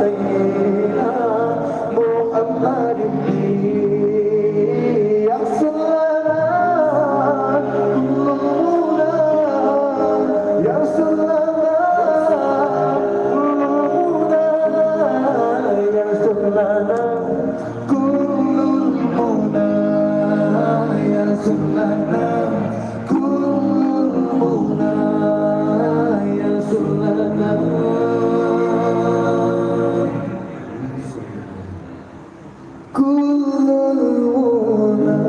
سيدنا محمد يحصل لنا كل المنى يحصل لنا كل المنى يحصل لنا كل المنى يحصل لنا كل المنى يحصل لنا كل المنى.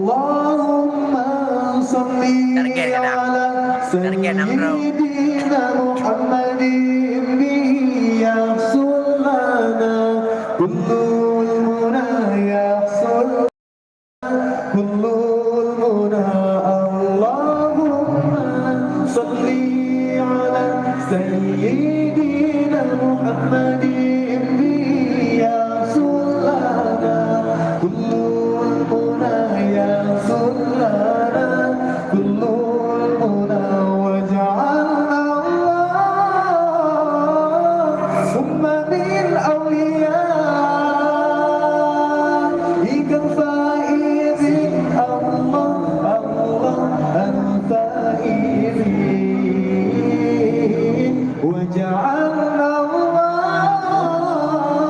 Allahumma salli ala sayyidina Muhammadin yahsul lana kullul muna yahsul kullul muna. Allahumma salli ala sayyidina Muhammadin yahsul lana kullul muna yahsul lana kullul muna waj'alna Allahumma min awliyaik al-faizin Allah Allah al-faizin waj'alna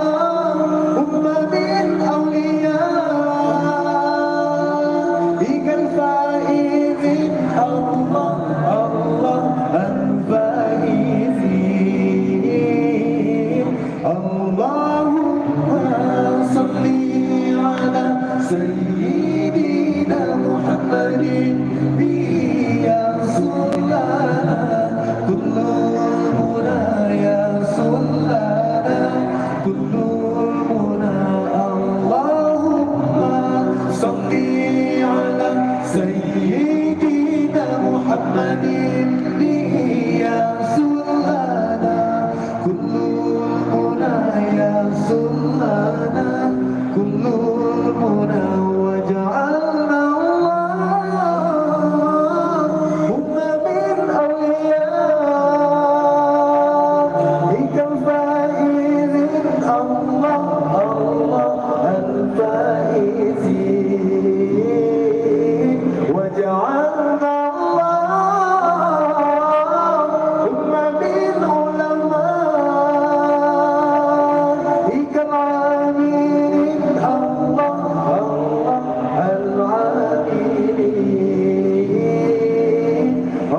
Allahumma min awliyaik al-faizin Allah Allah al-faizin. Allahumma salli ala sayyidina Muhammadin yahsul lana kullul muna yahsul lana kullul muna. Allahumma salli ala sayyidina Muhammadin yahsul lana kullul muna yahsul lana kullul muna waj'alna Allahumma min awliyaik al-faizin Allah Allah al-faizin waj'alna Allahumma min ulamaik al-amilin Allah Allah al-amilin.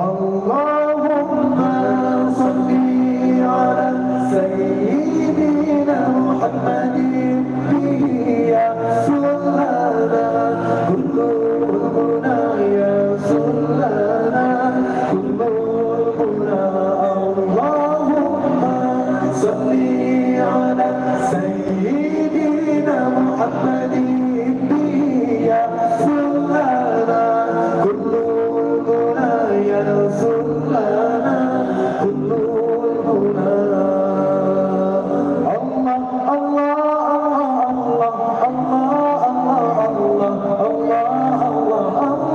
Allahumma salli ala sayyidina Muhammadin yahsul lana kullul muna yahsul lana kullul muna. Allahumma salli ala sayyidina Muhammadin yahsul lana kullul muna yahsul lana kullul muna. Allah Allah Allah Allah Allah Allah Allah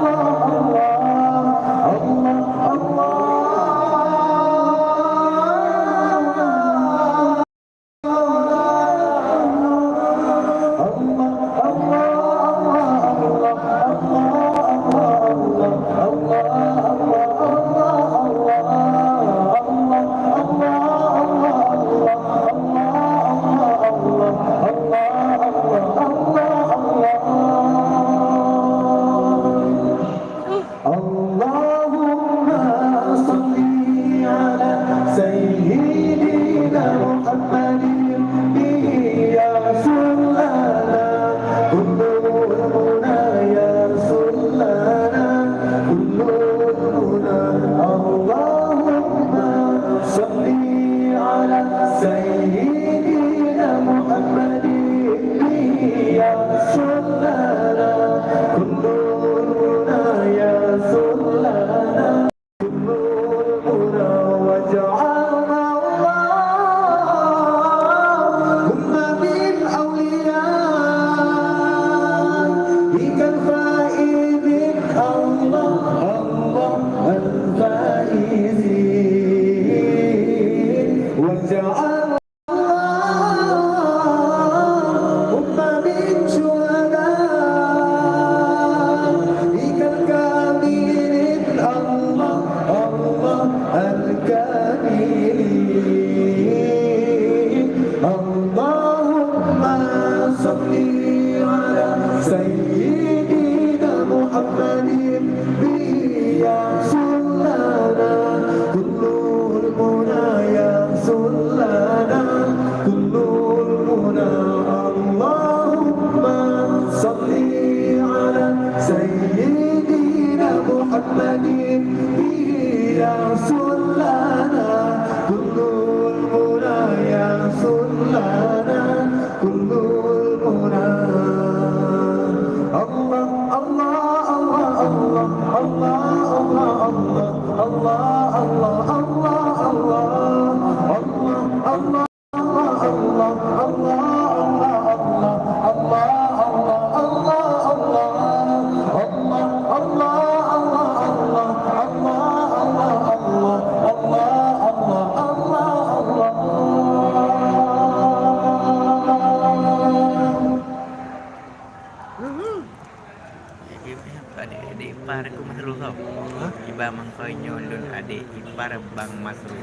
tiba mengkonyo lun adik ipar Bang Masrur.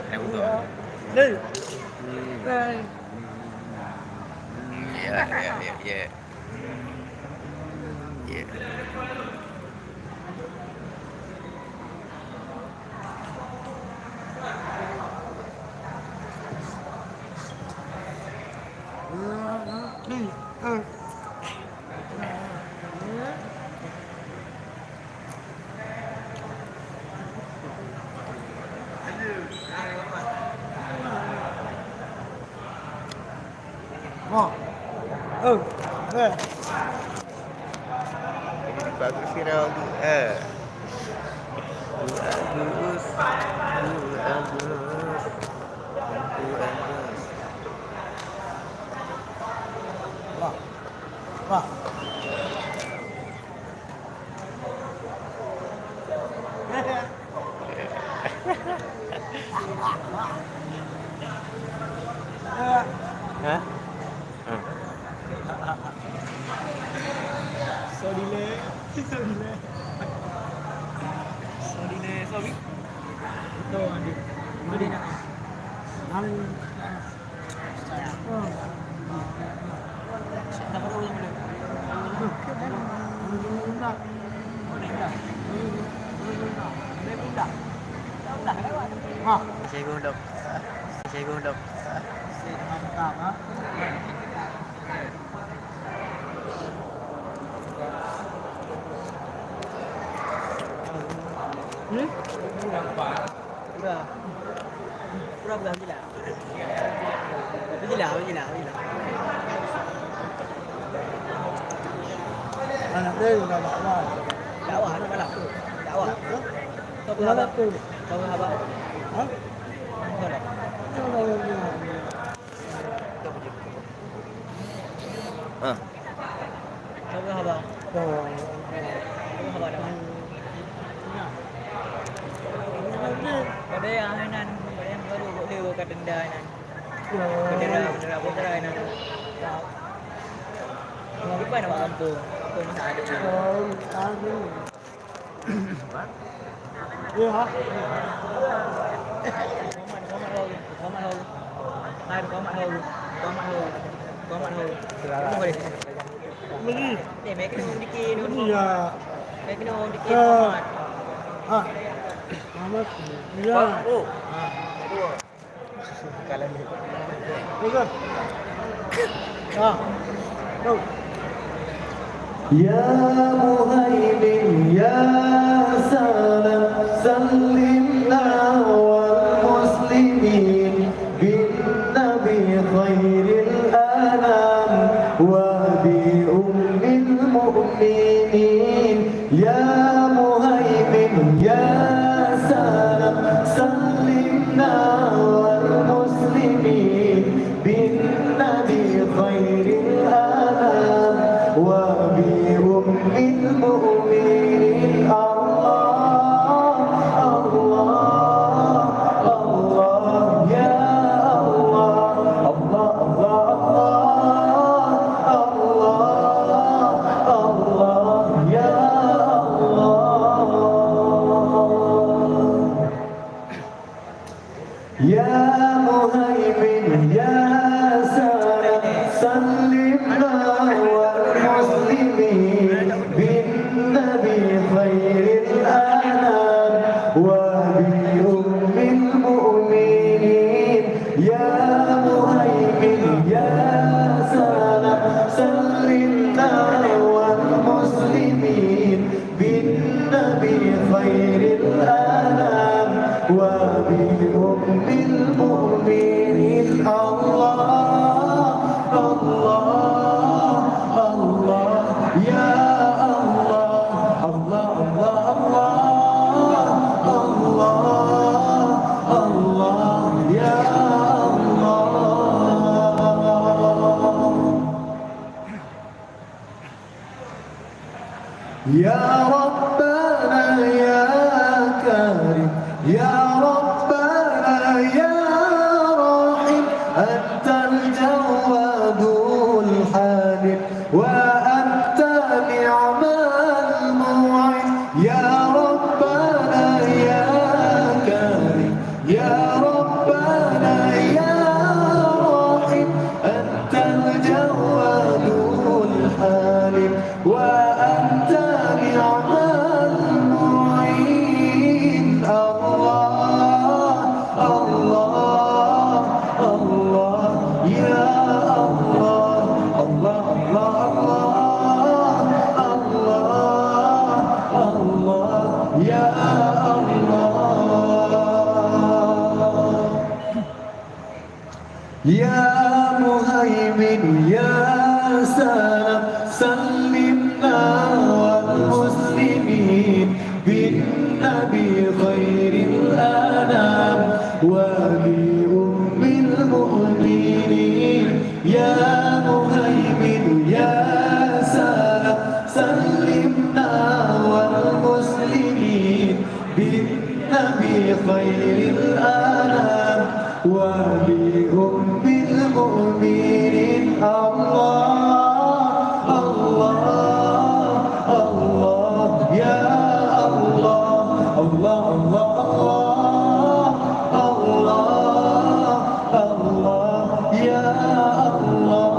Betul. Đây. Ya, ya, ya, ya. Ya. Ini bagus sih Raul. Bagus. Wah. Hah? Sorry le. Sorry. Ito, andi. Hindi na. Ang saya. Dapat ulang dulu. Saya gondok. Mantap, ha? Pura gila. Gila. Anak dia udah dakwah. Dakwah ada malam. Dakwah. Tahu Dakwah apa? tu. Tahu apa? Hah? Tahu apa? Tahu apa dah? Pada yang nan, pada yang baru boleh kat denda nan. Bendera nan. Apa nama kampung? Kampung mana ada? Iya, ha? Komat hol. Hai, komat hol. Lagi. Mek kena dikit dulu. Iya. Mek kena dikit komat. Ah. Amat. Iya. Oh. Kalau ni. Ikut. Ah. Go. يا مهيمن يا سلام سلمنا والمسلمين بالنبي خير الأنام وبأم المؤمنين يا مهيمن يا سلام سلمنا والمسلمين بالنبي خير الأنام وبأم المؤمنين الله يا الله يا يا مهيمن يا سلام سلمنا والمسلمين بالنبي خير الأنام وبأم المؤمنين يا مهيمن يا سلام سلمنا والمسلمين بالنبي خير الأنام وبأم المؤمنين الله يا الله يا يا ربنا يا كريم يا ربنا يا رحيم أنت الجواد الحليم وأنت نعم المعين يا ربنا الله يا الله الله الله الله يا الله يا مهيمن يا سلام سلمنا والمسلمين بالنبي خير الأنام وبأم المؤمنين يا مهيمن يا سلام سلمنا والمسلمين بالنبي خير الأنام وبأم المؤمنين الله الله الله يا الله الله الله الله يا الله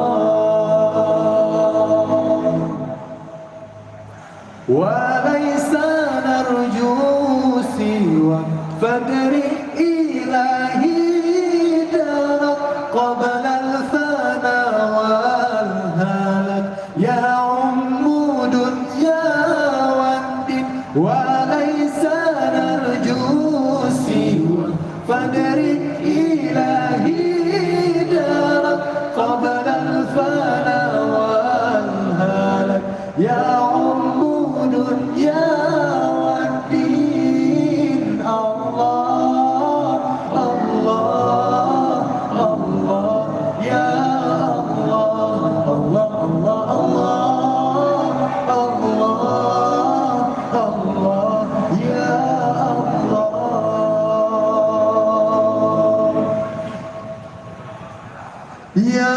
وليس نرجو سوى فدر إلهي درك قبل الفنا والهلك يا عمود يا ود وليس نرجو سوى فدر إلهي درك قبل الفنا والهلك يا عمود يا والدين الله الله الله يا الله الله الله الله الله يا الله يا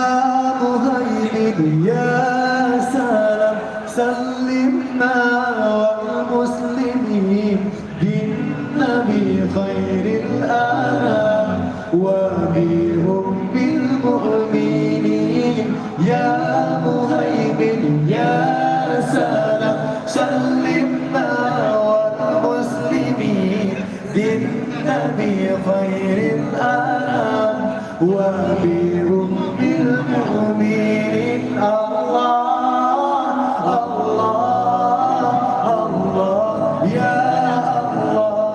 مهيمن يا سلام سلمنا والمسلمين بالنبي خير الأنام وبهم بالمؤمنين يا مهيمن يا سلام سلمنا والمسلمين بالنبي خير الأنام وبهم بالمؤمنين الله الله الله يا الله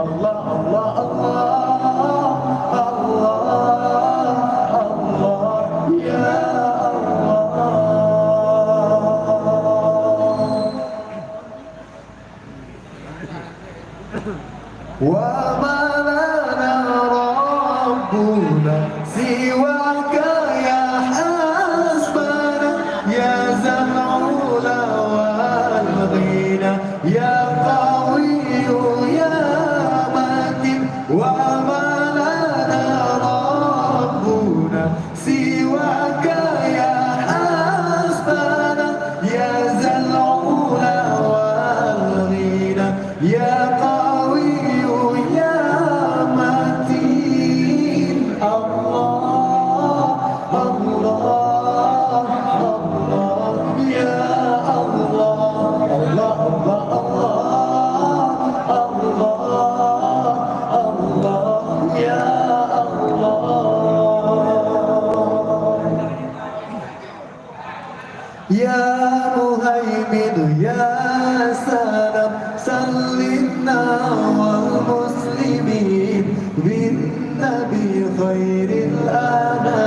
الله الله الله الله يا الله وما لنا ربنا سواك يا حسبنا يا ذا العلا والغنى يا قوي يا متين وما لنا ربنا سواك